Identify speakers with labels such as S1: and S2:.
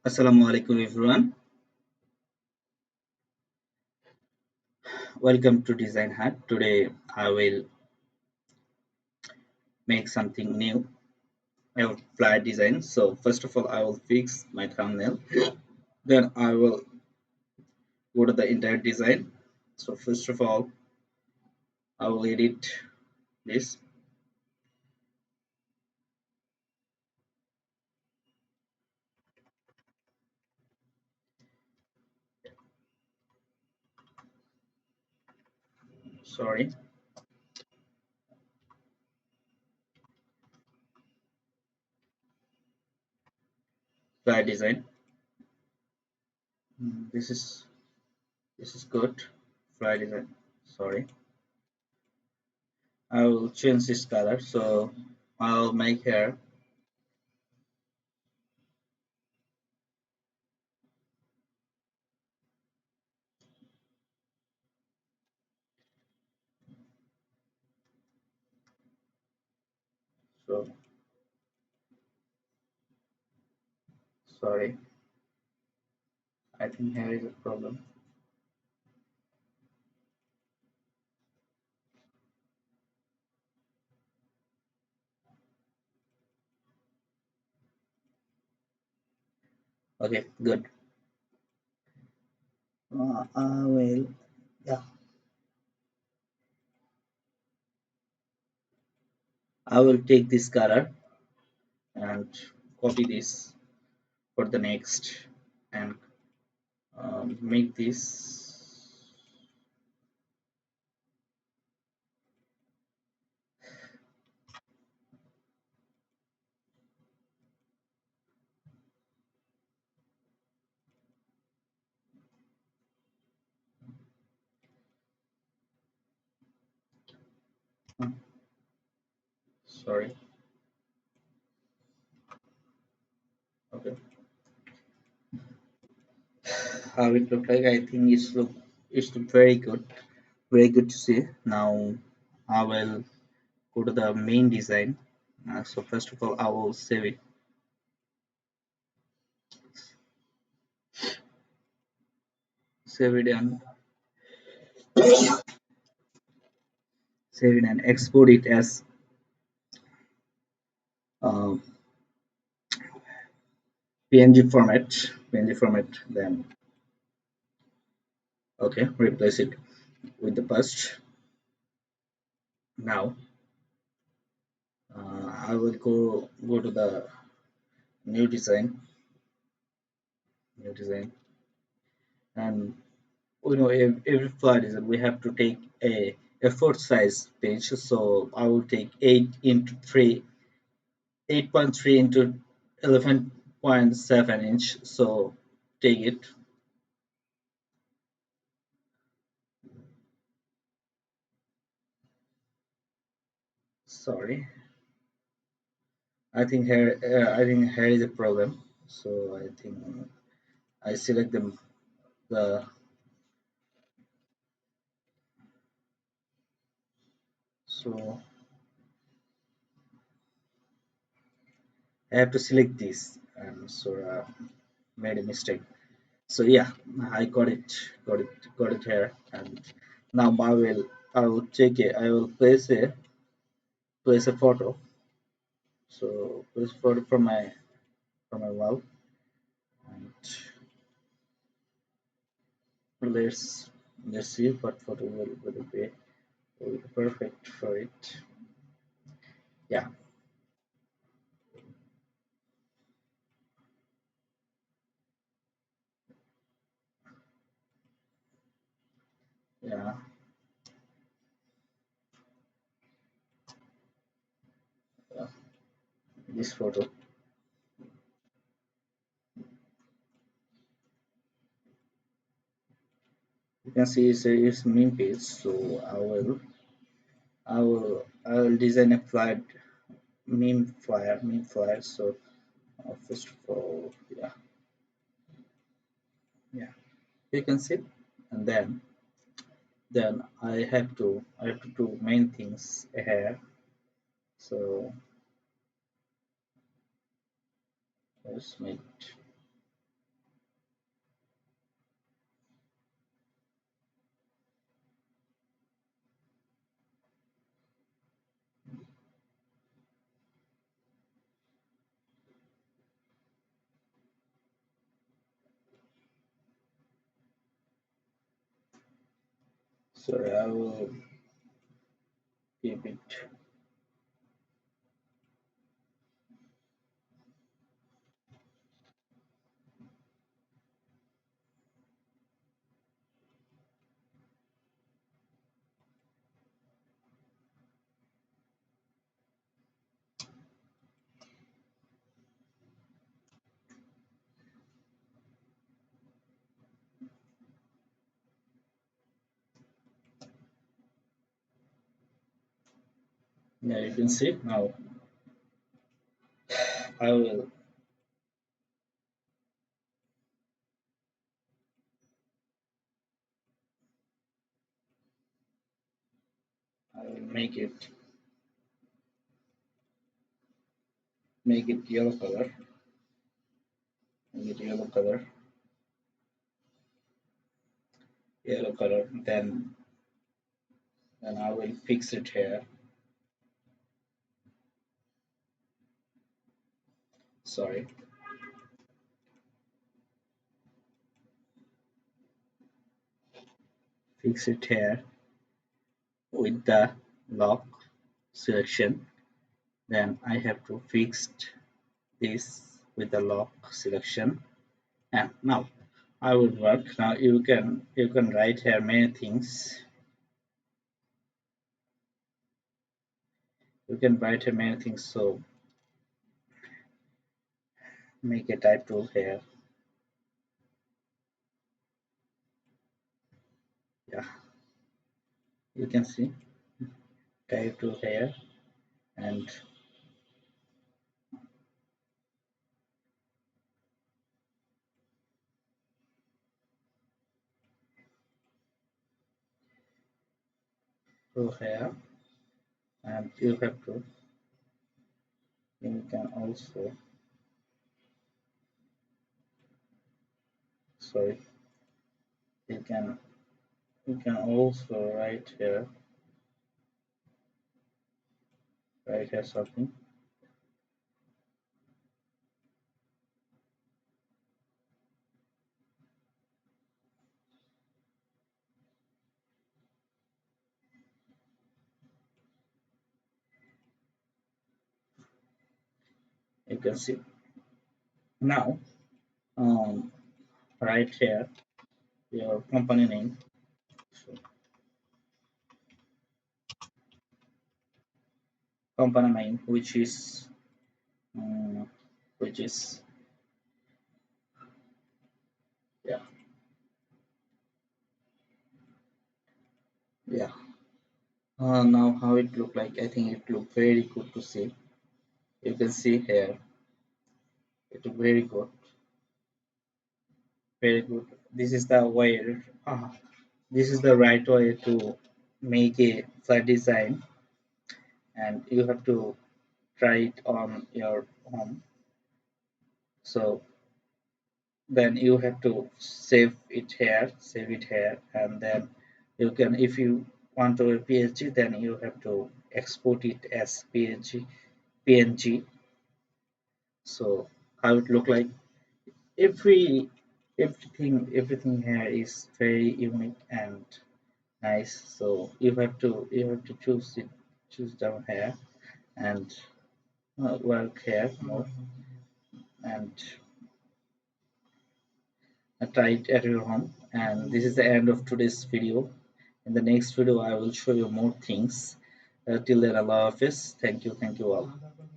S1: Assalamu alaikum everyone. Welcome to Design Hut. Today I will make something new. I will flyer design. So first of all I will fix my thumbnail. Then I will go to the entire design. So first of all I will edit this. Sorry, flyer design. This is good. Flyer design. Sorry. I will change this color. So I'll make here. So sorry. I think here is a problem. Okay, good. I will. Yeah. I will take this color and copy this for the next and make this uh, sorry. Okay, how it look like? I think it's look very good to see. Now I will go to the main design. So first of all I will save it and save it and export it as uh, png format. Then okay, replace it with the past. Now I will go to the new design, new design, and every file design we have to take a font size page. So I will take 8.3 into 11.7 inch. So take it. Sorry, I think here is a problem. So I think I select the so I have to select this, and so made a mistake. So yeah, I got it here. And now I will check it. I will place a photo. So place photo from my wall, and let's let's see what photo will be perfect for it. Yeah, yeah, yeah. This photo. You can see it's meme page. So I will design a flyer meme flyer. So first of all, yeah, yeah, you can see, and then I have to do main things here. So let's make it. Sorry, I will keep it. Yeah, you can see now. I will I will make it yellow color. Make it yellow color. Then I will fix it here. Sorry, fix it here with the lock selection. Then I have to fix this with the lock selection. And now I will work. Now you can write here many things. You can write here many things. So make a type tool here. Yeah, you can see type tool here and tool here, and you have to. You can also sorry. You can also write here something. You can see now. Um, right here your company name. So company name, um, which is yeah, yeah. Now how it look like? I think it look very good to see. You can see here it look very good, very good. This is the way. This is the right way to make a flat design, and you have to try it on your home. So then you have to save it here, and then you can, if you want to a psg, then you have to export it as png. So how it look like? every everything here is very unique and nice. So you have to choose down here and work here more and try it at your home. And this is the end of today's video. In the next video I will show you more things. Till then, Allah Hafiz. Thank you all.